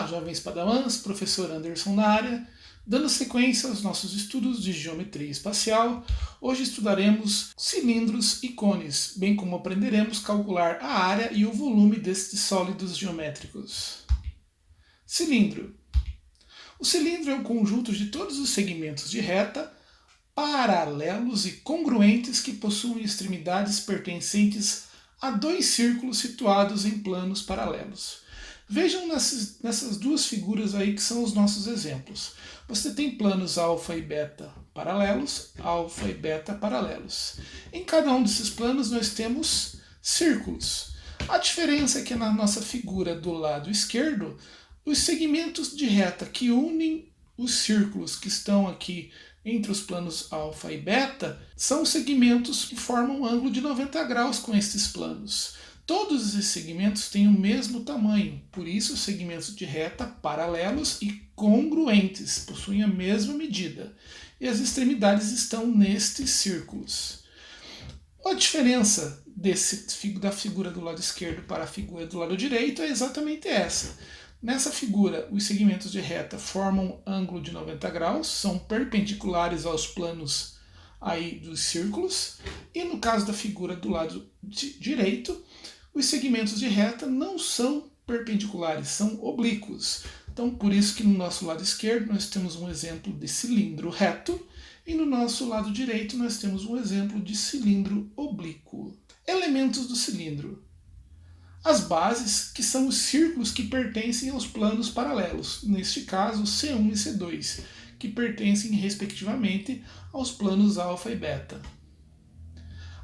jovens padawans, professor Anderson na área, dando sequência aos nossos estudos de geometria espacial. Hoje estudaremos cilindros e cones, bem como aprenderemos a calcular a área e o volume destes sólidos geométricos. Cilindro. O cilindro é um conjunto de todos os segmentos de reta, paralelos e congruentes que possuem extremidades pertencentes a dois círculos situados em planos paralelos. Vejam nessas duas figuras aí que são os nossos exemplos. Você tem planos alfa e beta paralelos, alfa e beta paralelos. Em cada um desses planos nós temos círculos. A diferença é que na nossa figura do lado esquerdo, os segmentos de reta que unem os círculos que estão aqui entre os planos alfa e beta são segmentos que formam um ângulo de 90 graus com estes planos. Todos esses segmentos têm o mesmo tamanho, por isso os segmentos de reta paralelos e congruentes, possuem a mesma medida, e as extremidades estão nestes círculos. A diferença da figura do lado esquerdo para a figura do lado direito é exatamente essa. Nessa figura, os segmentos de reta formam um ângulo de 90 graus, são perpendiculares aos planos aí dos círculos, e no caso da figura do lado direito, os segmentos de reta não são perpendiculares, são oblíquos. Então, por isso que no nosso lado esquerdo nós temos um exemplo de cilindro reto, e no nosso lado direito nós temos um exemplo de cilindro oblíquo. Elementos do cilindro. As bases, que são os círculos que pertencem aos planos paralelos, neste caso C1 e C2, que pertencem respectivamente aos planos alfa e beta.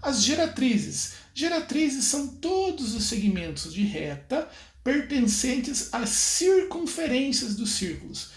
As geratrizes. Geratrizes são todos os segmentos de reta pertencentes às circunferências dos círculos.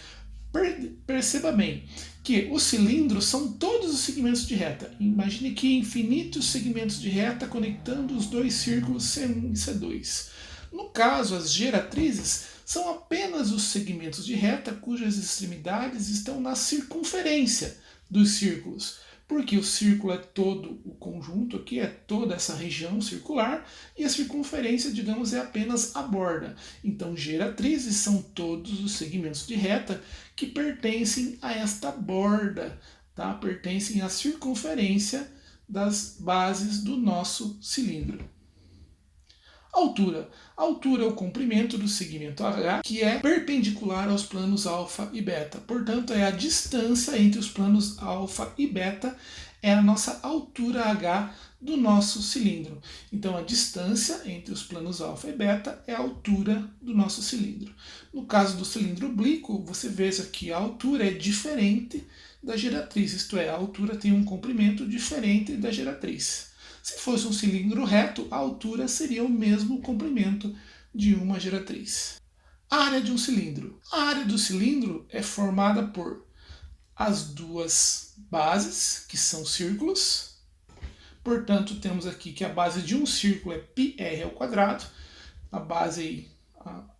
Perceba bem que os cilindros são todos os segmentos de reta. Imagine que infinitos segmentos de reta conectando os dois círculos C1 e C2. No caso, as geratrizes são apenas os segmentos de reta cujas extremidades estão na circunferência dos círculos, porque o círculo é todo o conjunto aqui, é toda essa região circular, e a circunferência, digamos, é apenas a borda. Então, geratrizes são todos os segmentos de reta que pertencem a esta borda, tá? Pertencem à circunferência das bases do nosso cilindro. Altura. A altura é o comprimento do segmento H, que é perpendicular aos planos alfa e beta. Portanto, é a distância entre os planos alfa e beta, é a nossa altura H do nosso cilindro. Então, a distância entre os planos alfa e beta é a altura do nosso cilindro. No caso do cilindro oblíquo, você veja que a altura é diferente da geratriz, isto é, a altura tem um comprimento diferente da geratriz. Se fosse um cilindro reto, a altura seria o mesmo comprimento de uma geratriz. A área de um cilindro. A área do cilindro é formada por as duas bases, que são círculos. Portanto, temos aqui que a base de um círculo é πr², a base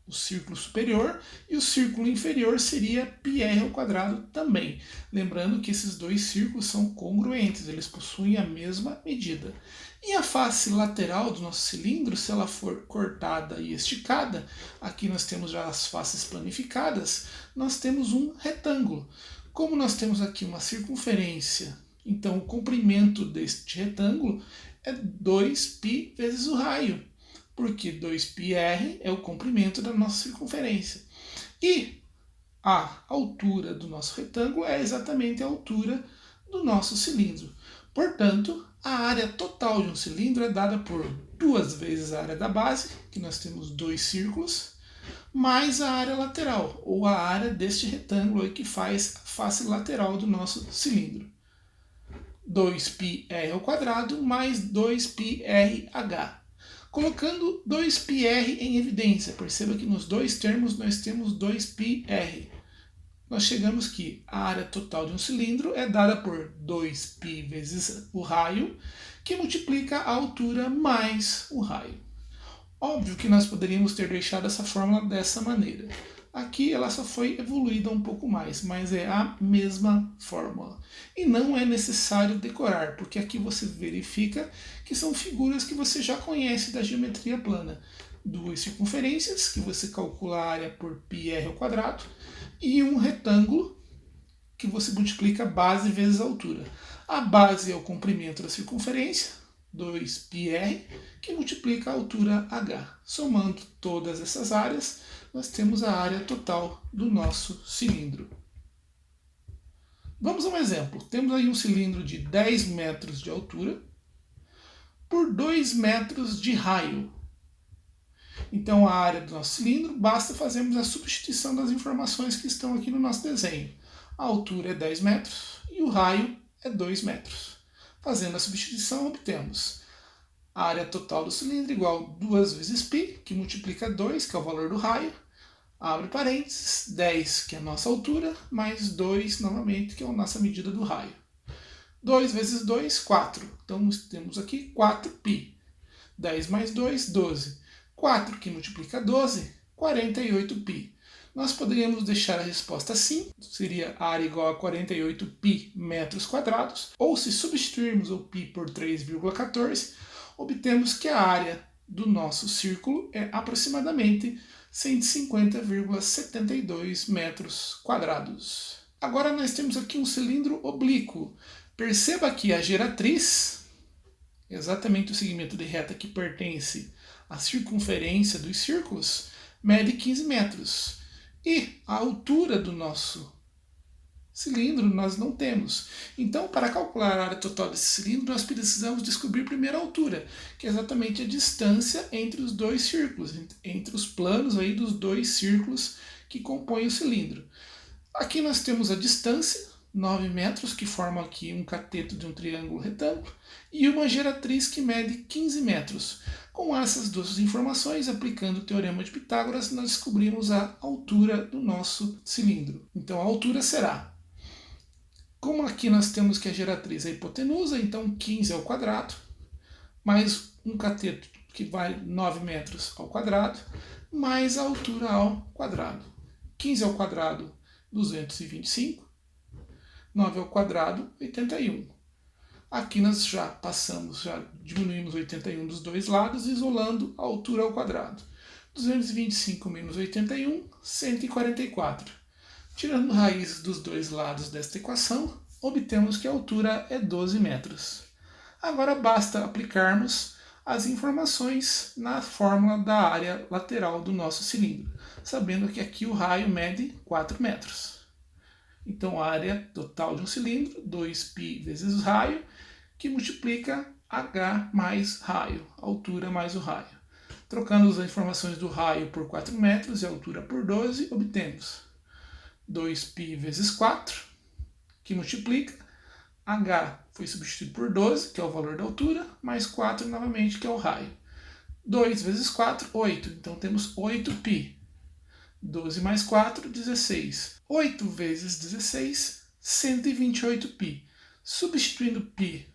o círculo superior, e o círculo inferior seria πr² também. Lembrando que esses dois círculos são congruentes, eles possuem a mesma medida. E a face lateral do nosso cilindro, se ela for cortada e esticada, aqui nós temos já as faces planificadas, nós temos um retângulo. Como nós temos aqui uma circunferência, então o comprimento deste retângulo é 2π vezes o raio, porque 2πr é o comprimento da nossa circunferência. E a altura do nosso retângulo é exatamente a altura do nosso cilindro. Portanto, a área total de um cilindro é dada por 2 vezes a área da base, que nós temos dois círculos, mais a área lateral, ou a área deste retângulo aí que faz a face lateral do nosso cilindro. 2πr² mais 2πrh. Colocando 2πr em evidência, perceba que nos dois termos nós temos 2πr. Nós chegamos que a área total de um cilindro é dada por 2π vezes o raio, que multiplica a altura mais o raio. Óbvio que nós poderíamos ter deixado essa fórmula dessa maneira. Aqui ela só foi evoluída um pouco mais, mas é a mesma fórmula. E não é necessário decorar, porque aqui você verifica que são figuras que você já conhece da geometria plana. duas circunferências, que você calcula a área por πr ao quadrado, e um retângulo, que você multiplica a base vezes a altura. A base é o comprimento da circunferência, 2πr, que multiplica a altura h. Somando todas essas áreas, nós temos a área total do nosso cilindro. Vamos a um exemplo. Temos aí um cilindro de 10 metros de altura por 2 metros de raio. Então, a área do nosso cilindro, basta fazermos a substituição das informações que estão aqui no nosso desenho. A altura é 10 metros e o raio é 2 metros. Fazendo a substituição, obtemos a área total do cilindro igual a 2 vezes π, que multiplica 2, que é o valor do raio, abre parênteses, 10, que é a nossa altura, mais 2, novamente, que é a nossa medida do raio. 2 vezes 2, 4. Então, temos aqui 4π. 10 mais 2, 12. 4, que multiplica 12, 48π. Nós poderíamos deixar a resposta assim, seria a área igual a 48π metros quadrados, ou se substituirmos o π por 3,14, obtemos que a área do nosso círculo é aproximadamente 150,72 metros quadrados. Agora nós temos aqui um cilindro oblíquo. Perceba que a geratriz, exatamente o segmento de reta que pertence à circunferência dos círculos, mede 15 metros. E a altura do nosso cilindro nós não temos. Então, para calcular a área total desse cilindro, nós precisamos descobrir primeiro a altura, que é exatamente a distância entre os dois círculos, entre os planos aí dos dois círculos que compõem o cilindro. Aqui nós temos a distância, 9 metros, que forma aqui um cateto de um triângulo retângulo, e uma geratriz que mede 15 metros. Com essas duas informações, aplicando o Teorema de Pitágoras, nós descobrimos a altura do nosso cilindro. Então a altura será, como aqui nós temos que a geratriz é a hipotenusa, então 15 ao quadrado, mais um cateto que vale 9 metros ao quadrado, mais a altura ao quadrado. 15 ao quadrado, 225. 9 ao quadrado, 81. Aqui nós já diminuímos 81 dos dois lados, isolando a altura ao quadrado. 225 menos 81, 144. Tirando raiz dos dois lados desta equação, obtemos que a altura é 12 metros. Agora basta aplicarmos as informações na fórmula da área lateral do nosso cilindro, sabendo que aqui o raio mede 4 metros. Então, a área total de um cilindro, 2π vezes raio, que multiplica h mais raio, altura mais o raio. Trocando as informações do raio por 4 metros e a altura por 12, obtemos 2π vezes 4, que multiplica h, foi substituído por 12, que é o valor da altura, mais 4 novamente, que é o raio. 2 vezes 4, 8. Então, temos 8π. 12 mais 4, 16. 8 vezes 16, 128π. Substituindo π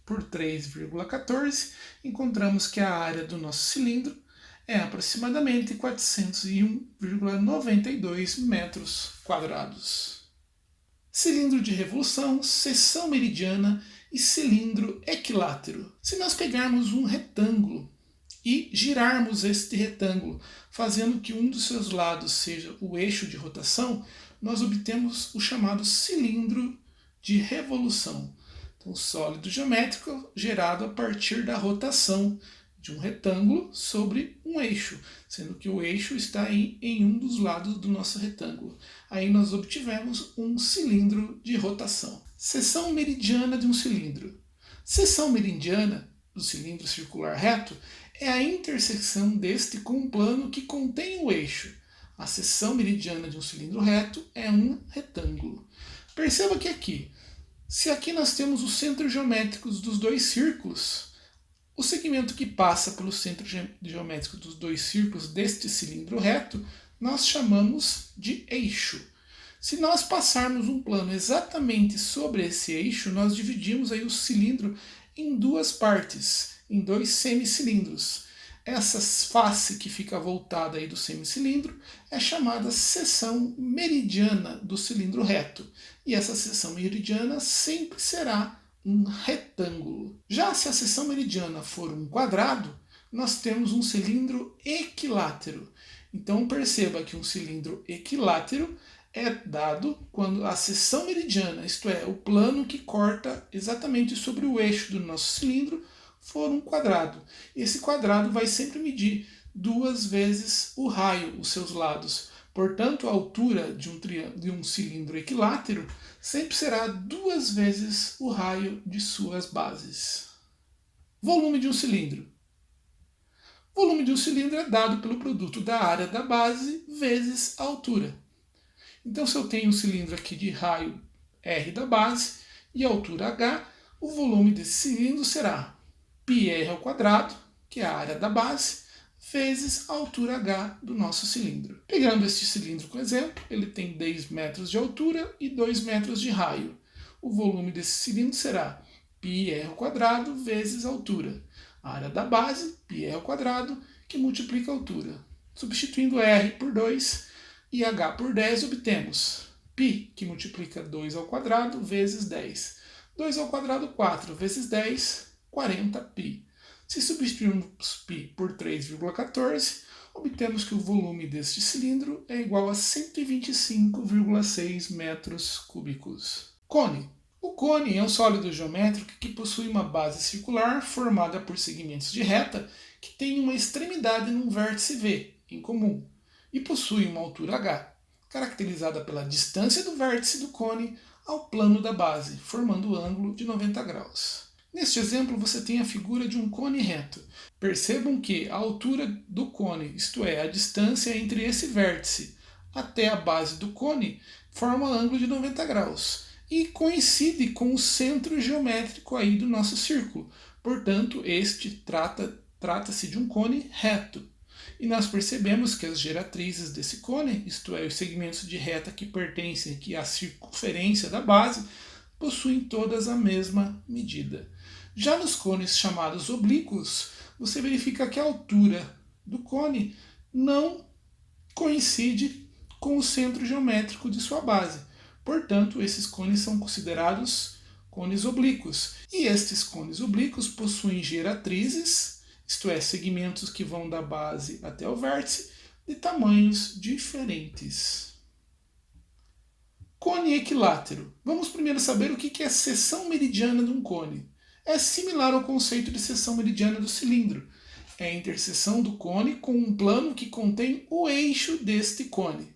por 3,14, encontramos que a área do nosso cilindro é aproximadamente 401,92 metros quadrados. Cilindro de revolução, seção meridiana e cilindro equilátero. Se nós pegarmos um retângulo e girarmos este retângulo, fazendo que um dos seus lados seja o eixo de rotação, nós obtemos o chamado cilindro de revolução. Então, sólido geométrico gerado a partir da rotação de um retângulo sobre um eixo, sendo que o eixo está em um dos lados do nosso retângulo. Aí nós obtivemos um cilindro de rotação. Seção meridiana de um cilindro. Seção meridiana do cilindro circular reto é a interseção deste com um plano que contém o eixo. A seção meridiana de um cilindro reto é um retângulo. Perceba que aqui, se aqui nós temos os centros geométricos dos dois círculos, o segmento que passa pelo centro geométrico dos dois círculos deste cilindro reto, nós chamamos de eixo. Se nós passarmos um plano exatamente sobre esse eixo, nós dividimos aí o cilindro em duas partes, em dois semicilindros. Essa face que fica voltada aí do semicilindro é chamada seção meridiana do cilindro reto. E essa seção meridiana sempre será um retângulo. Já se a seção meridiana for um quadrado, nós temos um cilindro equilátero. Então perceba que um cilindro equilátero é dado quando a seção meridiana, isto é, o plano que corta exatamente sobre o eixo do nosso cilindro, for um quadrado. Esse quadrado vai sempre medir 2 vezes o raio, os seus lados. Portanto, a altura de um cilindro equilátero sempre será 2 vezes o raio de suas bases. Volume de um cilindro. O volume de um cilindro é dado pelo produto da área da base vezes a altura. Então, se eu tenho um cilindro aqui de raio R da base e altura H, o volume desse cilindro será πr ao quadrado, que é a área da base, vezes a altura H do nosso cilindro. Pegando este cilindro como exemplo, ele tem 10 metros de altura e 2 metros de raio. O volume desse cilindro será πr ao quadrado vezes a altura. A área da base, πr ao quadrado, que multiplica a altura. Substituindo R por 2 e H por 10, obtemos π, que multiplica 2 ao quadrado, vezes 10. 2 ao quadrado, 4, vezes 10, 40π. Se substituirmos π por 3,14, obtemos que o volume deste cilindro é igual a 125,6 metros cúbicos. Cone. O cone é um sólido geométrico que possui uma base circular formada por segmentos de reta que tem uma extremidade num vértice V, em comum, e possui uma altura h, caracterizada pela distância do vértice do cone ao plano da base, formando o ângulo de 90 graus. Neste exemplo, você tem a figura de um cone reto. Percebam que a altura do cone, isto é, a distância entre esse vértice até a base do cone, forma ângulo de 90 graus e coincide com o centro geométrico aí do nosso círculo. Portanto, trata-se de um cone reto. E nós percebemos que as geratrizes desse cone, isto é, os segmentos de reta que pertencem aqui à circunferência da base, possuem todas a mesma medida. Já nos cones chamados oblíquos, você verifica que a altura do cone não coincide com o centro geométrico de sua base. Portanto, esses cones são considerados cones oblíquos. E estes cones oblíquos possuem geratrizes, isto é, segmentos que vão da base até o vértice, de tamanhos diferentes. Cone equilátero. Vamos primeiro saber o que é a seção meridiana de um cone. É similar ao conceito de seção meridiana do cilindro. É a interseção do cone com um plano que contém o eixo deste cone.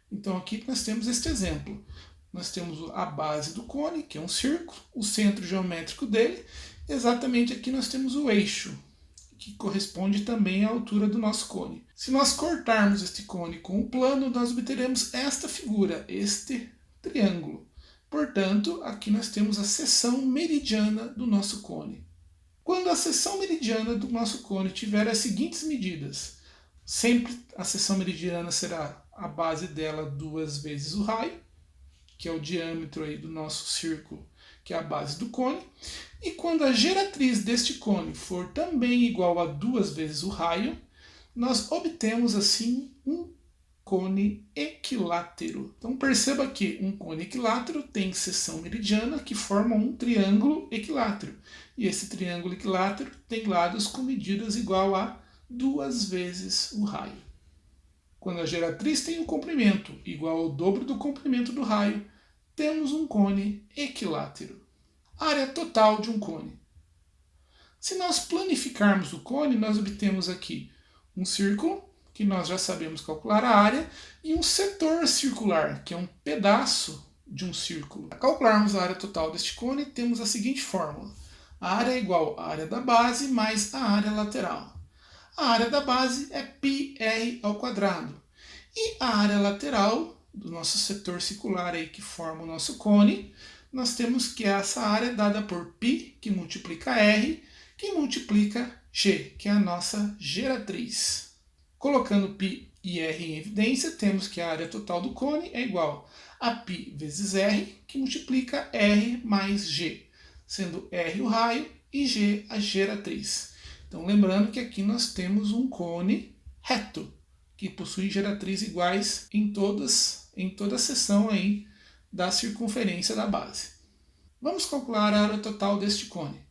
Então aqui nós temos este exemplo. Nós temos a base do cone, que é um círculo, o centro geométrico dele. Exatamente aqui nós temos o eixo, que corresponde também à altura do nosso cone. Se nós cortarmos este cone com o plano, nós obteremos esta figura, este triângulo. Portanto, aqui nós temos a seção meridiana do nosso cone. Quando a seção meridiana do nosso cone tiver as seguintes medidas, sempre a seção meridiana será a base dela 2 vezes o raio, que é o diâmetro aí do nosso círculo, que é a base do cone. E quando a geratriz deste cone for também igual a 2 vezes o raio, nós obtemos assim um cone equilátero. Então perceba que um cone equilátero tem seção meridiana que forma um triângulo equilátero. E esse triângulo equilátero tem lados com medidas igual a 2 vezes o raio. Quando a geratriz tem um comprimento igual ao dobro do comprimento do raio, temos um cone equilátero. Área total de um cone. Se nós planificarmos o cone, nós obtemos aqui um círculo, que nós já sabemos calcular a área, e um setor circular, que é um pedaço de um círculo. Para calcularmos a área total deste cone, temos a seguinte fórmula. A área é igual à área da base mais a área lateral. A área da base é πr ao quadrado. E a área lateral do nosso setor circular aí que forma o nosso cone, nós temos que essa área é dada por π, que multiplica r, que multiplica g, que é a nossa geratriz. Colocando π e r em evidência, temos que a área total do cone é igual a π vezes r, que multiplica r mais g, sendo r o raio e g a geratriz. Então, lembrando que aqui nós temos um cone reto, que possui geratrizes iguais em toda a seção aí da circunferência da base. Vamos calcular a área total deste cone.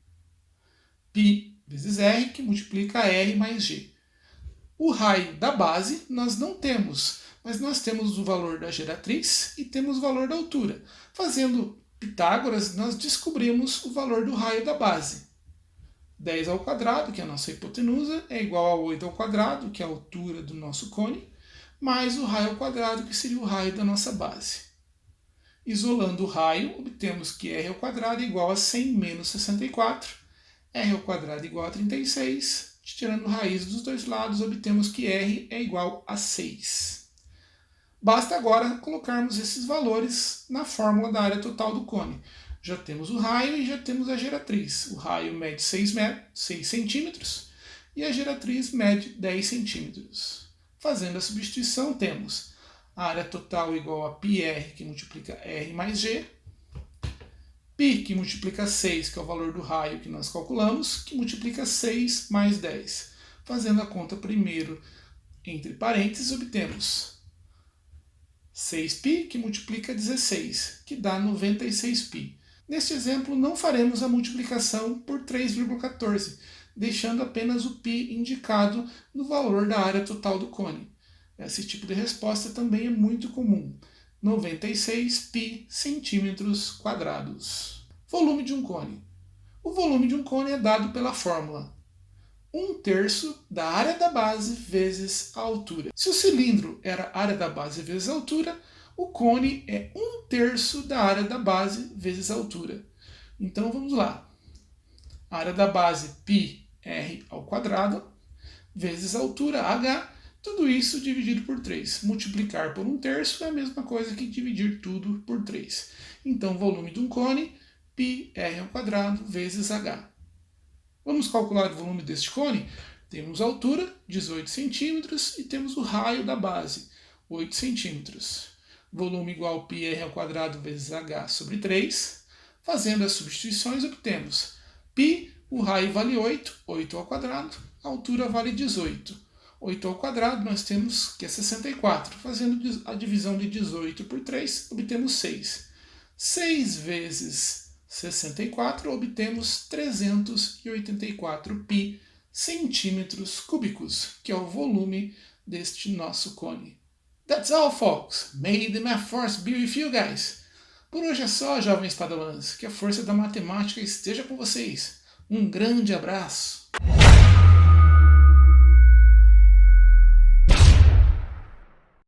π vezes R, que multiplica R mais G. O raio da base nós não temos, mas nós temos o valor da geratriz e temos o valor da altura. Fazendo Pitágoras, nós descobrimos o valor do raio da base. 10 ao quadrado, que é a nossa hipotenusa, é igual a 8 ao quadrado, que é a altura do nosso cone, mais o raio ao quadrado, que seria o raio da nossa base. Isolando o raio, obtemos que r ao quadrado é igual a 100 menos 64, r ao quadrado é igual a 36, tirando raiz dos dois lados, obtemos que r é igual a 6. Basta agora colocarmos esses valores na fórmula da área total do cone. Já temos o raio e já temos a geratriz. O raio mede 6 centímetros e a geratriz mede 10 centímetros. Fazendo a substituição, temos a área total igual a πr, que multiplica r mais g, π, que multiplica 6, que é o valor do raio que nós calculamos, que multiplica 6 mais 10. Fazendo a conta primeiro entre parênteses, obtemos 6π, que multiplica 16, que dá 96π. Neste exemplo, não faremos a multiplicação por 3,14, deixando apenas o π indicado no valor da área total do cone. Esse tipo de resposta também é muito comum. 96π centímetros quadrados. Volume de um cone. O volume de um cone é dado pela fórmula 1/3 da área da base vezes a altura. Se o cilindro era a área da base vezes a altura, o cone é 1/3 da área da base vezes a altura. Então vamos lá. A área da base πr ao quadrado vezes a altura h, tudo isso dividido por 3. Multiplicar por 1/3 é a mesma coisa que dividir tudo por 3. Então o volume de um cone, πr ao quadrado vezes h. Vamos calcular o volume deste cone? Temos a altura, 18 centímetros, e temos o raio da base, 8 centímetros. Volume igual a πr ao quadrado vezes h sobre 3. Fazendo as substituições, obtemos π, o raio vale 8, 8 ao quadrado, a altura vale 18. 8 ao quadrado nós temos que é 64. Fazendo a divisão de 18 por 3, obtemos 6. 6 vezes 64, obtemos 384 π centímetros cúbicos, que é o volume deste nosso cone. That's all, folks. May the math force be with you guys. Por hoje é só, jovens padawans. Que a força da matemática esteja com vocês. Um grande abraço.